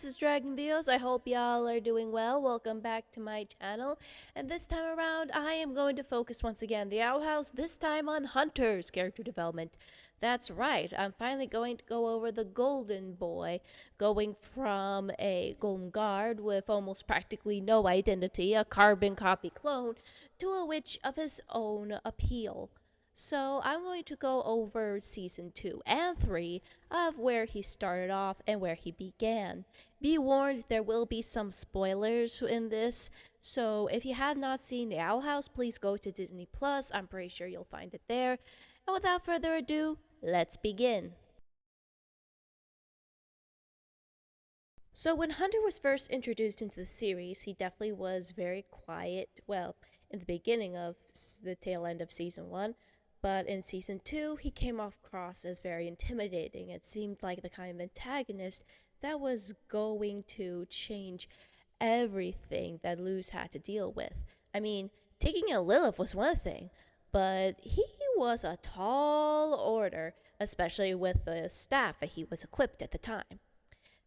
is Dragon Bios. I hope y'all are doing well. Welcome back to my channel. And this time around, I am going to focus once again the Owl House, this time on Hunter's character development. That's right, I'm finally going to go over the Golden Boy, going from a Golden Guard with almost practically no identity, a carbon copy clone, to a witch of his own appeal. So I'm going to go over season 2 and 3 of where he started off and where he began. Be warned, there will be some spoilers in this, so if you have not seen The Owl House, please go to Disney Plus. I'm pretty sure you'll find it there. And without further ado, let's begin. So when Hunter was first introduced into the series, he definitely was very quiet. Well, in the beginning of the tail end of season 1, but in season 2, he came across as very intimidating. It seemed like the kind of antagonist that was going to change everything that Luz had to deal with. I mean, taking out Lilith was one thing, but he was a tall order, especially with the staff that he was equipped at the time.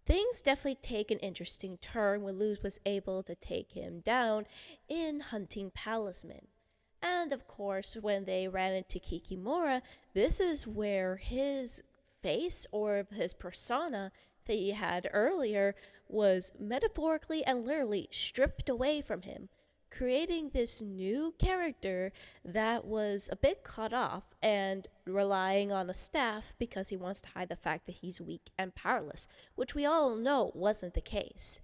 Things definitely take an interesting turn when Luz was able to take him down in hunting Palisman. And of course, when they ran into Kikimora, this is where his face or his persona that he had earlier was metaphorically and literally stripped away from him, creating this new character that was a bit cut off and relying on a staff because he wants to hide the fact that he's weak and powerless, which we all know wasn't the case.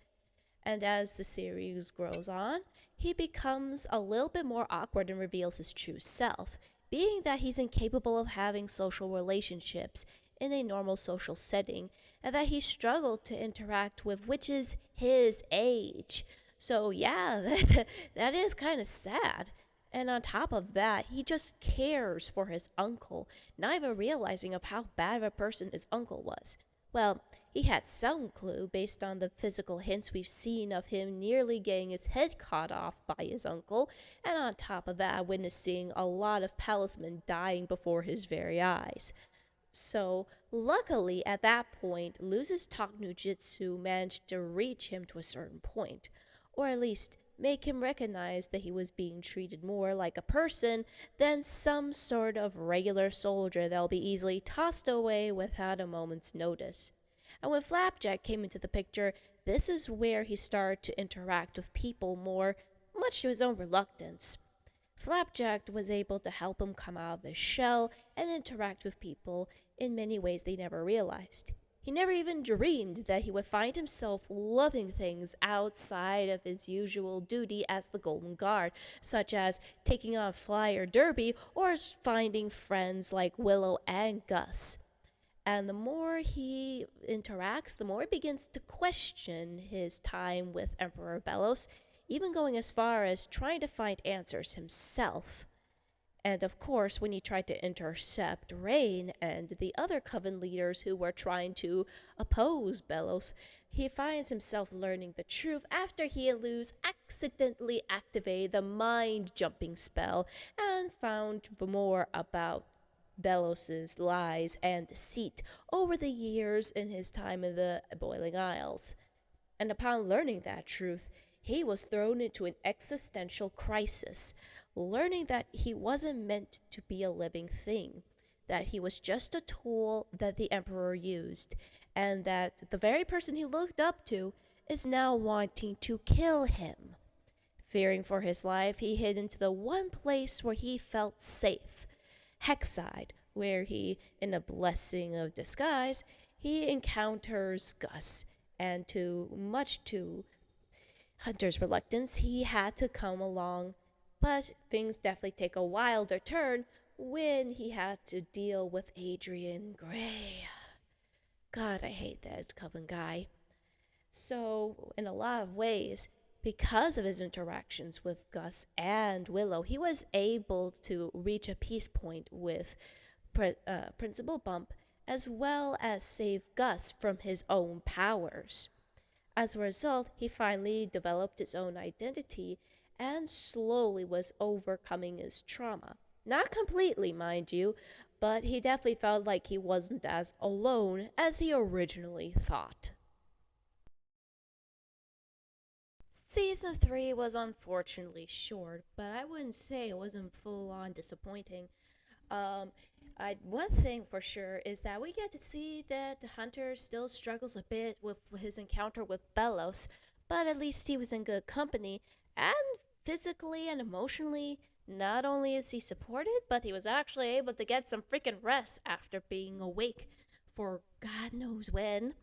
And as the series grows on, he becomes a little bit more awkward and reveals his true self, being that he's incapable of having social relationships in a normal social setting, and that he struggled to interact with witches his age. So yeah, that is kind of sad. And on top of that, he just cares for his uncle, not even realizing of how bad of a person his uncle was. Well, he had some clue based on the physical hints we've seen of him nearly getting his head cut off by his uncle, and on top of that, witnessing a lot of Palisman dying before his very eyes. So, luckily, at that point, Luz's talk Nujitsu managed to reach him to a certain point, or at least make him recognize that he was being treated more like a person than some sort of regular soldier that'll be easily tossed away without a moment's notice. And when Flapjack came into the picture, this is where he started to interact with people more, much to his own reluctance. Flapjack was able to help him come out of his shell and interact with people in many ways they never realized. He never even dreamed that he would find himself loving things outside of his usual duty as the Golden Guard, such as taking on Flyer Derby or finding friends like Willow and Gus. And the more he interacts, the more he begins to question his time with Emperor Belos, even going as far as trying to find answers himself. And of course, when he tried to intercept Rain and the other Coven leaders who were trying to oppose Belos, he finds himself learning the truth after he and Luz accidentally activated the mind-jumping spell and found more about Belos's lies and deceit over the years in his time in the Boiling Isles. And upon learning that truth, he was thrown into an existential crisis, learning that he wasn't meant to be a living thing, that he was just a tool that the Emperor used, and that the very person he looked up to is now wanting to kill him. Fearing for his life, he hid into the one place where he felt safe, Hexside, where he, in a blessing of disguise, he encounters Gus, and much to Hunter's reluctance, he had to come along, but things definitely take a wilder turn when he had to deal with Adrian Gray. God, I hate that Coven guy. So, in a lot of ways, because of his interactions with Gus and Willow, he was able to reach a peace point with Principal Bump, as well as save Gus from his own powers. As a result, he finally developed his own identity and slowly was overcoming his trauma. Not completely, mind you, but he definitely felt like he wasn't as alone as he originally thought. Season 3 was unfortunately short, but I wouldn't say it wasn't full on disappointing. Um, one thing for sure is that we get to see that Hunter still struggles a bit with his encounter with Bellows, but at least he was in good company, and physically and emotionally, not only is he supported, but he was actually able to get some freaking rest after being awake for God knows when.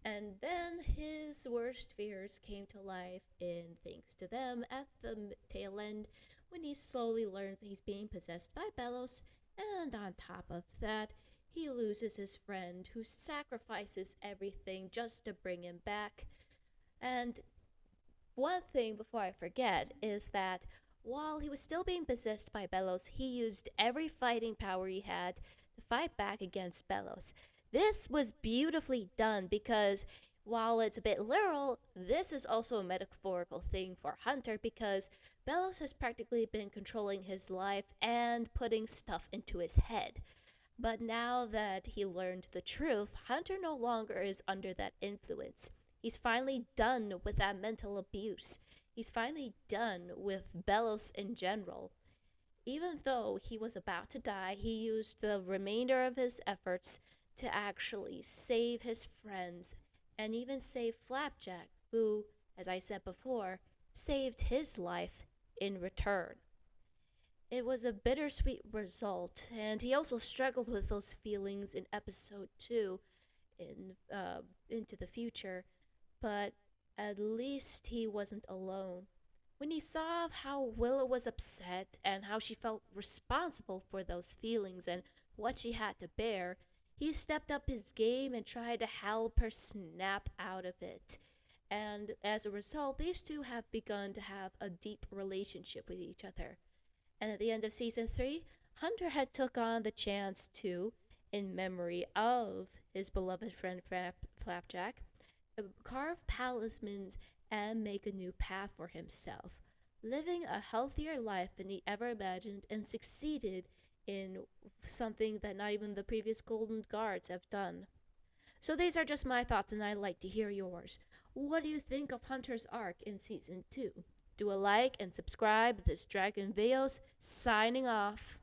And then his worst fears came to life in thanks to them at the tail end when he slowly learns that he's being possessed by Bellows, and on top of that, he loses his friend who sacrifices everything just to bring him back. And one thing before I forget is that while he was still being possessed by Bellows, he used every fighting power he had to fight back against Bellows. This was beautifully done because while it's a bit literal, this is also a metaphorical thing for Hunter because Bellows has practically been controlling his life and putting stuff into his head. But now that he learned the truth, Hunter no longer is under that influence. He's finally done with that mental abuse. He's finally done with Bellows in general. Even though he was about to die, he used the remainder of his efforts to actually save his friends and even save Flapjack, who, as I said before, saved his life in return. It was a bittersweet result, and he also struggled with those feelings in episode 2 into the future, but at least he wasn't alone. When he saw how Willow was upset and how she felt responsible for those feelings and what she had to bear, he stepped up his game and tried to help her snap out of it. And as a result, these two have begun to have a deep relationship with each other. And at the end of season 3, Hunter had took on the chance to, in memory of his beloved friend Flapjack, carve talismans and make a new path for himself, living a healthier life than he ever imagined and succeeded in something that not even the previous Golden Guards have done. So these are just my thoughts, and I'd like to hear yours. What do you think of Hunter's arc in season 2? Do a like and subscribe. This Dragon Veos signing off.